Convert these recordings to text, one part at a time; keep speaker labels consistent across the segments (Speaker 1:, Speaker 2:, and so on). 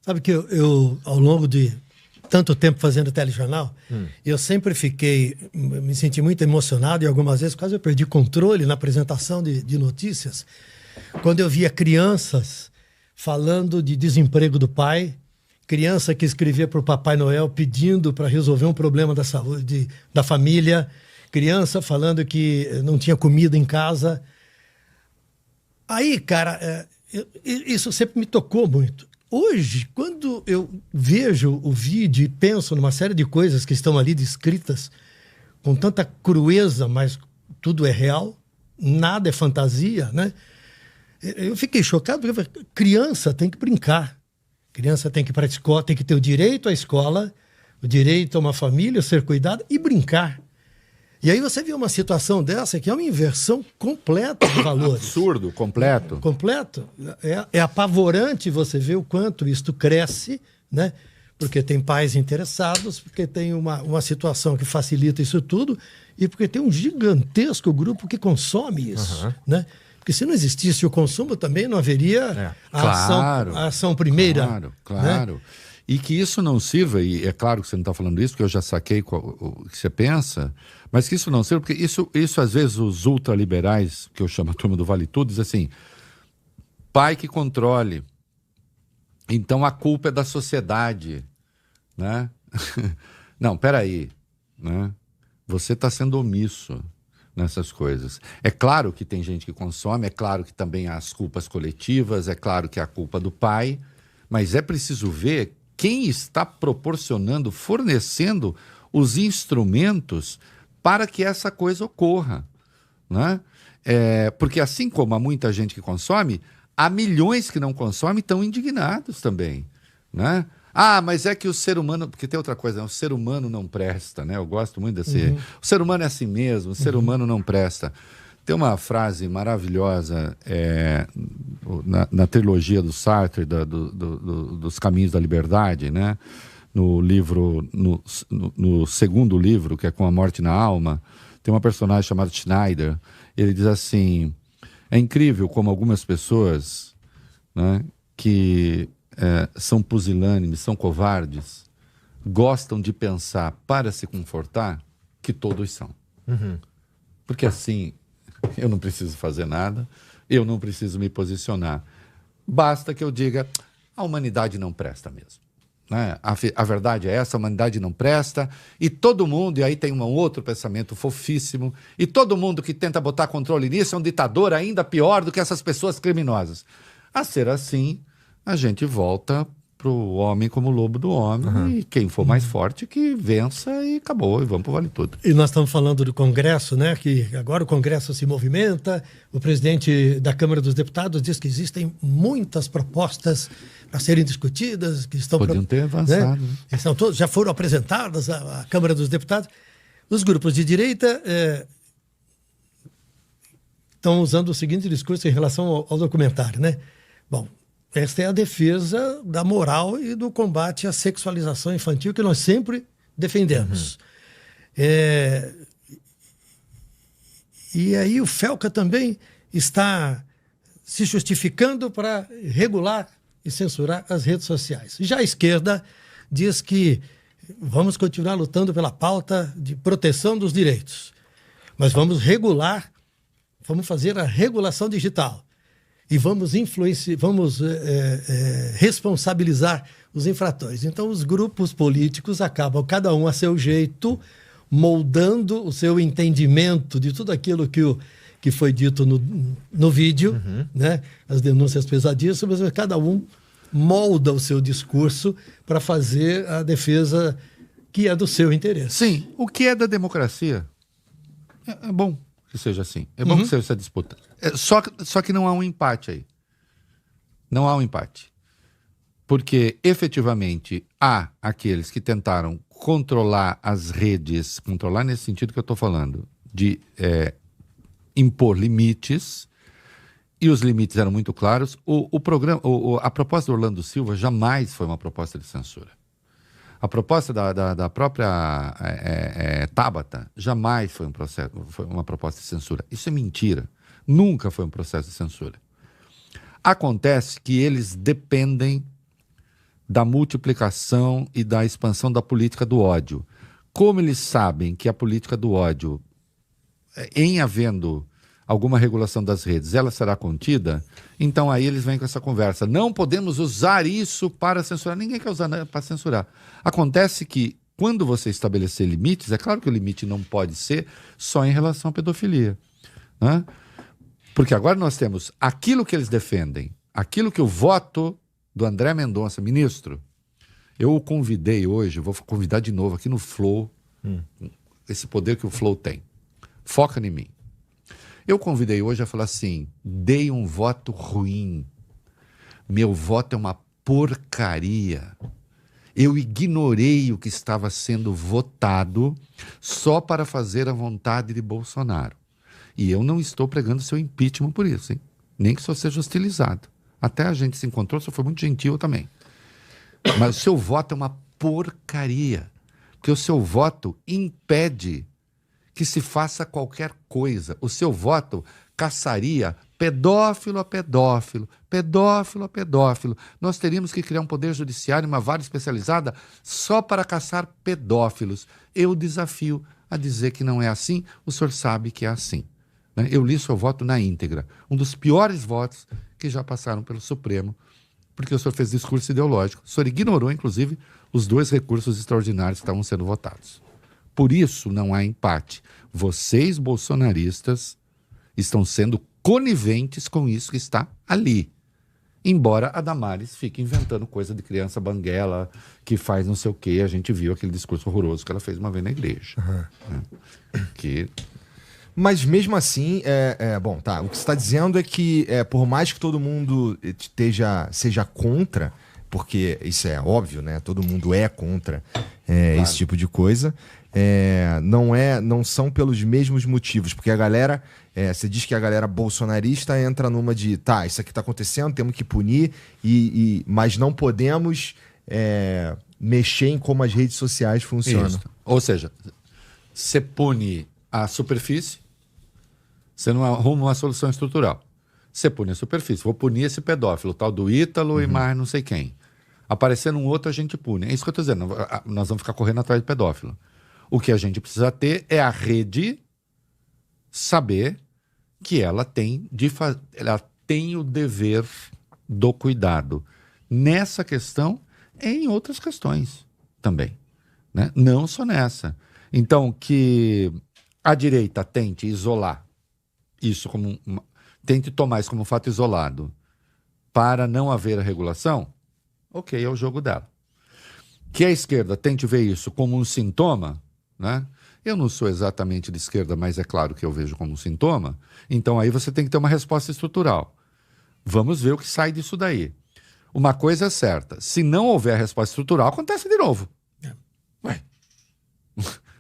Speaker 1: Sabe que eu ao longo de tanto tempo fazendo telejornal, eu sempre me senti muito emocionado e algumas vezes quase eu perdi controle na apresentação de notícias, quando eu via crianças falando de desemprego do pai, criança que escrevia para o Papai Noel pedindo para resolver um problema da saúde da família, criança falando que não tinha comida em casa. Aí, cara, isso sempre me tocou muito. Hoje, quando eu vejo o vídeo e penso numa série de coisas que estão ali descritas com tanta crueza, mas tudo é real, nada é fantasia, né? Eu fiquei chocado porque criança tem que brincar, criança tem que ir para a escola, tem que ter o direito à escola, o direito a uma família, ser cuidada e brincar. E aí você vê uma situação dessa que é uma inversão completa de valores.
Speaker 2: Absurdo, completo.
Speaker 1: Completo. É apavorante você ver o quanto isto cresce, né? Porque tem pais interessados, porque tem uma situação que facilita isso tudo e porque tem um gigantesco grupo que consome isso, né? Porque se não existisse o consumo também não haveria a ação primeira.
Speaker 2: Claro. Né? E que isso não sirva, e é claro que você não está falando isso, porque eu já saquei o que você pensa, mas que isso não sirva, porque isso às vezes os ultraliberais, que eu chamo a turma do Vale Tudo, diz assim, pai que controle, então a culpa é da sociedade, né? Não, peraí, né? Você está sendo omisso nessas coisas. É claro que tem gente que consome, é claro que também há as culpas coletivas, é claro que há a culpa do pai, mas é preciso ver quem está proporcionando, fornecendo os instrumentos para que essa coisa ocorra, né? Porque assim como há muita gente que consome, há milhões que não consomem e estão indignados também, né? Ah, mas é que o ser humano... Porque tem outra coisa, né? O ser humano não presta, né? Eu gosto muito desse... O ser humano é assim mesmo, o ser humano não presta. Tem uma frase maravilhosa na trilogia do Sartre, dos Caminhos da Liberdade, né? No livro, no segundo livro, que é Com a Morte na Alma, tem uma personagem chamada Schneider. Ele diz assim, é incrível como algumas pessoas, né, que são pusilânimes, são covardes, gostam de pensar para se confortar que todos são. Porque assim... Eu não preciso fazer nada, eu não preciso me posicionar. Basta que eu diga, a humanidade não presta mesmo, né? A verdade é essa, a humanidade não presta, e todo mundo, e aí tem um outro pensamento fofíssimo, e todo mundo que tenta botar controle nisso é um ditador ainda pior do que essas pessoas criminosas. A ser assim, a gente volta pro homem como lobo do homem, e quem for mais forte que vença e acabou, e vamos pro Vale Tudo.
Speaker 1: E nós estamos falando do Congresso, né? Que agora o Congresso se movimenta, o presidente da Câmara dos Deputados diz que existem muitas propostas a serem discutidas, que estão...
Speaker 2: Podiam ter avançado.
Speaker 1: Né? Estão todos, já foram apresentadas à Câmara dos Deputados. Os grupos de direita estão usando o seguinte discurso em relação ao documentário, né? Bom, esta é a defesa da moral e do combate à sexualização infantil que nós sempre defendemos. E aí o Felca também está se justificando para regular e censurar as redes sociais. Já a esquerda diz que vamos continuar lutando pela pauta de proteção dos direitos, mas vamos fazer a regulação digital. E vamos responsabilizar os infratores. Então, os grupos políticos acabam, cada um a seu jeito, moldando o seu entendimento de tudo aquilo que foi dito no vídeo, né? As denúncias pesadíssimas, mas cada um molda o seu discurso para fazer a defesa que é do seu interesse.
Speaker 2: Sim, o que é da democracia é bom que seja assim. É bom que seja essa disputa. Só que não há um empate aí. Não há um empate. Porque, efetivamente, há aqueles que tentaram controlar as redes, controlar nesse sentido que eu estou falando, de impor limites, e os limites eram muito claros. A proposta do Orlando Silva jamais foi uma proposta de censura. A proposta da própria Tabata jamais foi uma proposta de censura. Isso é mentira. Nunca foi um processo de censura. Acontece que eles dependem da multiplicação e da expansão da política do ódio. Como eles sabem que a política do ódio, em havendo alguma regulação das redes, ela será contida, então aí eles vêm com essa conversa. Não podemos usar isso para censurar. Ninguém quer usar para censurar. Acontece que, quando você estabelecer limites, é claro que o limite não pode ser só em relação à pedofilia, né? Porque agora nós temos aquilo que eles defendem, aquilo que o voto do André Mendonça, ministro, eu o convidei hoje, vou convidar de novo aqui no Flow, esse poder que o Flow tem. Foca em mim. Eu convidei hoje a falar assim, dei um voto ruim, meu voto é uma porcaria. Eu ignorei o que estava sendo votado só para fazer a vontade de Bolsonaro. E eu não estou pregando seu impeachment por isso, hein? Nem que isso seja hostilizado. Até a gente se encontrou, só foi muito gentil também. Mas o seu voto é uma porcaria. Porque o seu voto impede que se faça qualquer coisa. O seu voto caçaria pedófilo a pedófilo, pedófilo a pedófilo. Nós teríamos que criar um poder judiciário, uma vara especializada só para caçar pedófilos. Eu desafio a dizer que não é assim, o senhor sabe que é assim, né? Eu li seu voto na íntegra. Um dos piores votos que já passaram pelo Supremo, porque o senhor fez discurso ideológico. O senhor ignorou, inclusive, os 2 recursos extraordinários que estavam sendo votados. Por isso não há empate. Vocês, bolsonaristas, estão sendo coniventes com isso que está ali. Embora a Damares fique inventando coisa de criança banguela, que faz não sei o quê. A gente viu aquele discurso horroroso que ela fez uma vez na igreja. Né?
Speaker 3: Mas mesmo assim, bom, tá. O que você está dizendo é que, por mais que todo mundo seja contra, porque isso é óbvio, né? Todo mundo é contra claro. Esse tipo de coisa. Não são pelos mesmos motivos, porque a galera, você diz que a galera bolsonarista entra numa de, tá, isso aqui tá acontecendo, temos que punir, mas não podemos mexer em como as redes sociais funcionam.
Speaker 2: Isso. Ou seja, você pune a superfície, você não arruma uma solução estrutural. Você pune a superfície, vou punir esse pedófilo, o tal do Ítalo e mais não sei quem. Aparecendo um outro, a gente pune. É isso que eu estou dizendo, nós vamos ficar correndo atrás de pedófilo. O que a gente precisa ter é a rede saber que ela tem o dever do cuidado. Nessa questão e em outras questões também, né? Não só nessa. Então, que a direita tente isolar isso tente tomar isso como um fato isolado para não haver a regulação, ok, é o jogo dela. Que a esquerda tente ver isso como um sintoma, né? Eu não sou exatamente de esquerda, mas é claro que eu vejo como um sintoma. Então aí você tem que ter uma resposta estrutural. Vamos ver o que sai disso daí. Uma coisa é certa, se não houver resposta estrutural, acontece de novo. Ué.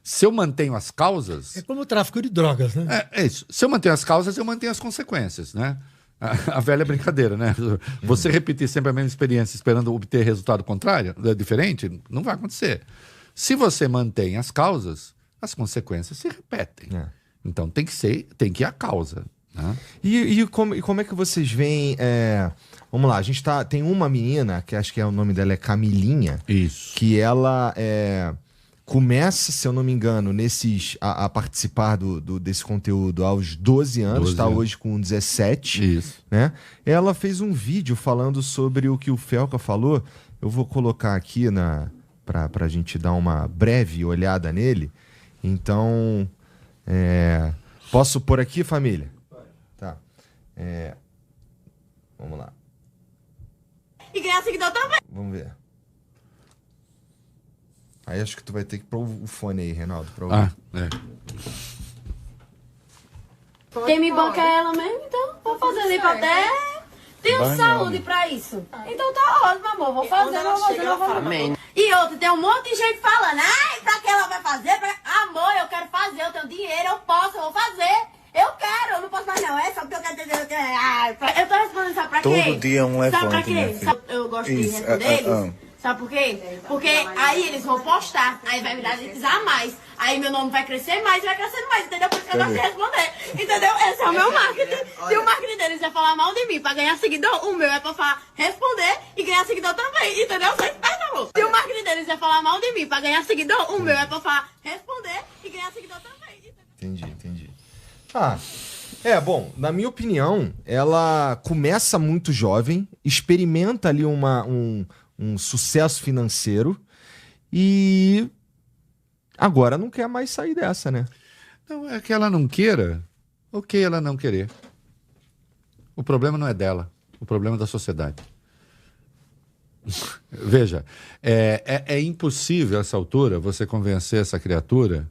Speaker 2: Se eu mantenho as causas...
Speaker 1: É como o tráfico de drogas, né?
Speaker 2: É isso. Se eu mantenho as causas, eu mantenho as consequências, né? A velha brincadeira, né? Você repetir sempre a mesma experiência esperando obter resultado contrário, diferente, não vai acontecer. Se você mantém as causas, as consequências se repetem. Então tem que ir à causa. Né?
Speaker 3: E como é que vocês veem... Vamos lá, tem uma menina, que acho que o nome dela é Camilinha.
Speaker 2: Isso. Que
Speaker 3: ela começa, se eu não me engano, a participar desse conteúdo aos 12 anos, está hoje com 17.
Speaker 2: Isso.
Speaker 3: Né? Ela fez um vídeo falando sobre o que o Felca falou. Eu vou colocar aqui pra gente dar uma breve olhada nele. Então, posso pôr aqui, família? Tá. Vamos lá.
Speaker 4: E ganhar seguidor também.
Speaker 3: Vamos ver. Aí acho que tu vai ter que pôr o fone aí, Reinaldo, pra ouvir.
Speaker 4: Quem me banca é ela mesmo, então vou fazer ali pra até... Tenho saúde pra isso. Então tá ótimo, amor. Vou fazer. E outra, tem um monte de gente falando, pra que ela vai fazer? Amor, eu quero fazer, eu tenho dinheiro, eu posso, eu vou fazer. Eu quero, eu não posso mais não. É só porque eu quero ter. Eu tô respondendo, sabe pra quê?
Speaker 5: Todo dia um levante.
Speaker 4: Sabe pra quê? Eu gosto de responder eles. Sabe por quê? Porque aí eles vão postar, aí vai viralizar mais. Aí meu nome vai crescer mais, vai crescendo mais, entendeu? Por isso que eu gosto de responder. Entendeu? Esse é o meu marketing. Se o marketing deles é falar mal de mim pra ganhar seguidor, o meu é pra responder e ganhar seguidor também. Entendeu? Vocês comigo. Se o marketing deles é falar mal de mim pra ganhar seguidor, o meu é pra falar, responder e ganhar seguidor também.
Speaker 3: Entendi. Bom, na minha opinião, ela começa muito jovem, experimenta ali um sucesso financeiro e agora não quer mais sair dessa, né?
Speaker 2: Não, é que ela não queira, ok ela não querer. O problema não é dela, o problema é da sociedade. Veja, é impossível a essa altura você convencer essa criatura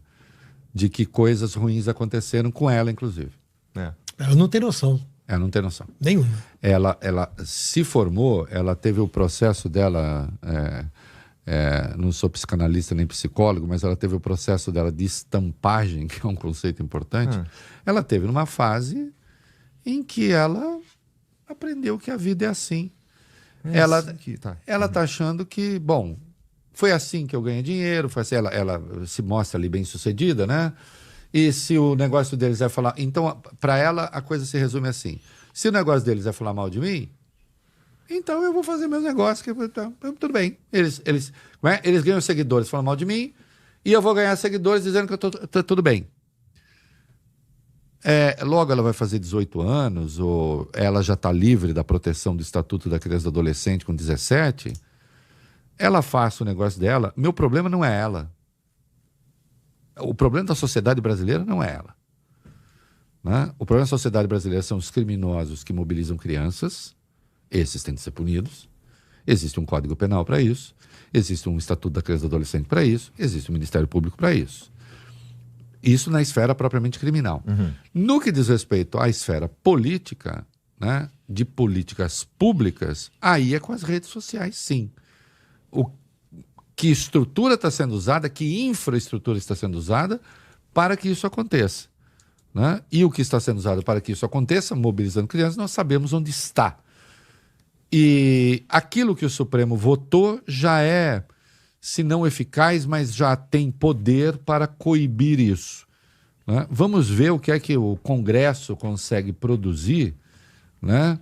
Speaker 2: de que coisas ruins aconteceram com ela, inclusive.
Speaker 1: Ela não tem noção.
Speaker 2: Ela não tem noção.
Speaker 1: Nenhuma.
Speaker 2: Ela se formou, ela teve o processo dela, não sou psicanalista nem psicólogo, mas ela teve o processo dela de estampagem, que é um conceito importante. Ela teve numa fase em que ela aprendeu que a vida é assim. Ela tá achando que, bom, foi assim que eu ganhei dinheiro, foi assim, ela se mostra ali bem sucedida, né? E se o negócio deles é falar... Então, para ela, a coisa se resume assim. Se o negócio deles é falar mal de mim, então eu vou fazer meus negócios, tudo bem. Eles ganham seguidores falando mal de mim, e eu vou ganhar seguidores dizendo que eu tô tudo bem. Logo ela vai fazer 18 anos, ou ela já está livre da proteção do Estatuto da Criança e do Adolescente com 17, ela faz o negócio dela. Meu problema não é ela. O problema da sociedade brasileira não é ela. Né? O problema da sociedade brasileira são os criminosos que mobilizam crianças. Esses têm de ser punidos. Existe um Código Penal para isso. Existe um Estatuto da Criança e do Adolescente para isso. Existe um Ministério Público para isso. Isso na esfera propriamente criminal. No que diz respeito à esfera política, né, de políticas públicas, aí é com as redes sociais, sim. Que estrutura está sendo usada, que infraestrutura está sendo usada para que isso aconteça. Né? E o que está sendo usado para que isso aconteça, mobilizando crianças, nós sabemos onde está. E aquilo que o Supremo votou já é, se não eficaz, mas já tem poder para coibir isso. Né? Vamos ver o que é que o Congresso consegue produzir, né?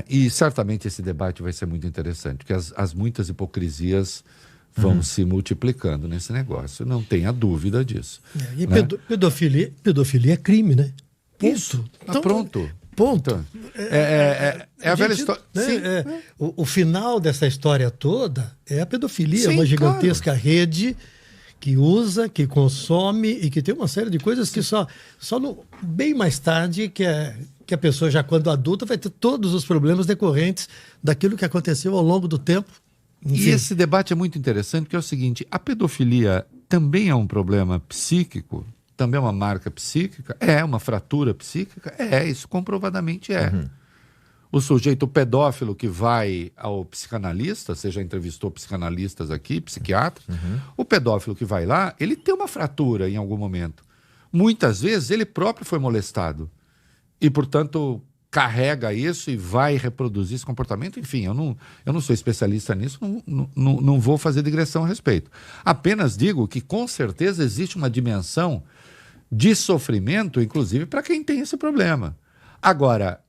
Speaker 2: E certamente esse debate vai ser muito interessante, porque as muitas hipocrisias vão se multiplicando nesse negócio, não tenha dúvida disso.
Speaker 1: E
Speaker 2: né?
Speaker 1: pedofilia é crime, né? Ponto.
Speaker 2: Isso,
Speaker 1: Então,
Speaker 2: pronto.
Speaker 1: Ponto.
Speaker 2: A velha história.
Speaker 1: Né, o final dessa história toda é a pedofilia,
Speaker 2: Sim,
Speaker 1: uma gigantesca rede que usa, que consome e que tem uma série de coisas que só bem mais tarde que a pessoa, já quando adulta, vai ter todos os problemas decorrentes daquilo que aconteceu ao longo do tempo. Enfim.
Speaker 2: E esse debate é muito interessante, porque é o seguinte, a pedofilia também é um problema psíquico, também é uma marca psíquica, é uma fratura psíquica, isso comprovadamente é. O sujeito pedófilo que vai ao psicanalista, você já entrevistou psicanalistas aqui, psiquiatras, o pedófilo que vai lá, ele tem uma fratura em algum momento. Muitas vezes ele próprio foi molestado e, portanto, carrega isso e vai reproduzir esse comportamento. Enfim, eu não sou especialista nisso, não vou fazer digressão a respeito. Apenas digo que, com certeza, existe uma dimensão de sofrimento, inclusive, para quem tem esse problema. Agora,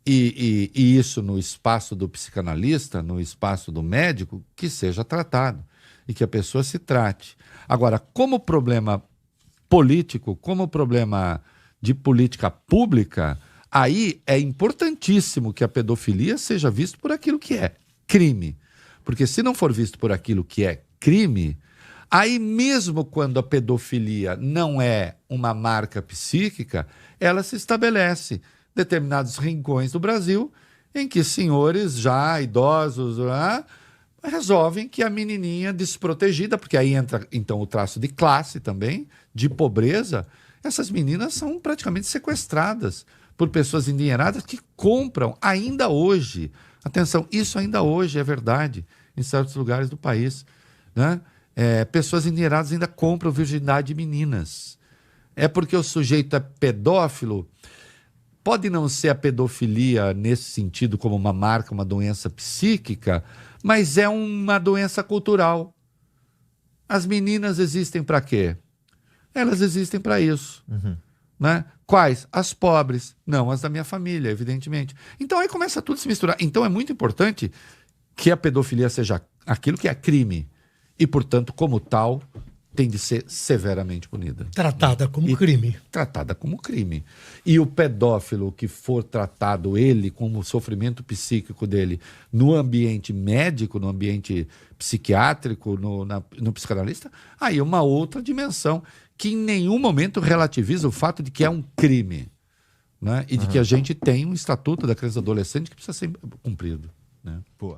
Speaker 2: e isso no espaço do psicanalista, no espaço do médico, que seja tratado e que a pessoa se trate. Agora, como problema político, como problema de política pública, aí é importantíssimo que a pedofilia seja vista por aquilo que é crime. Porque se não for visto por aquilo que é crime, aí mesmo quando a pedofilia não é uma marca psíquica, ela se estabelece em determinados rincões do Brasil em que senhores já idosos resolvem que a menininha desprotegida, porque aí entra então o traço de classe também, de pobreza, essas meninas são praticamente sequestradas por pessoas endinheiradas que compram ainda hoje. Atenção, isso ainda hoje é verdade em certos lugares do país, né? Pessoas endinheiradas ainda compram virgindade de meninas. É porque o sujeito é pedófilo. Pode não ser a pedofilia nesse sentido como uma marca, uma doença psíquica, mas é uma doença cultural. As meninas existem para quê? Elas existem para isso. Né? Quais? As pobres. Não as da minha família, evidentemente. Então aí começa tudo a se misturar. Então é muito importante que a pedofilia seja aquilo que é crime e, portanto, como tal, tem de ser severamente punida.
Speaker 1: Tratada como crime.
Speaker 2: Tratada como crime. E o pedófilo que for tratado, ele, com o sofrimento psíquico dele, no ambiente médico, no ambiente psiquiátrico, no psicanalista, aí é uma outra dimensão que em nenhum momento relativiza o fato de que é um crime, né? E de que a gente tem um estatuto da criança e adolescente que precisa ser cumprido, né?
Speaker 3: Boa.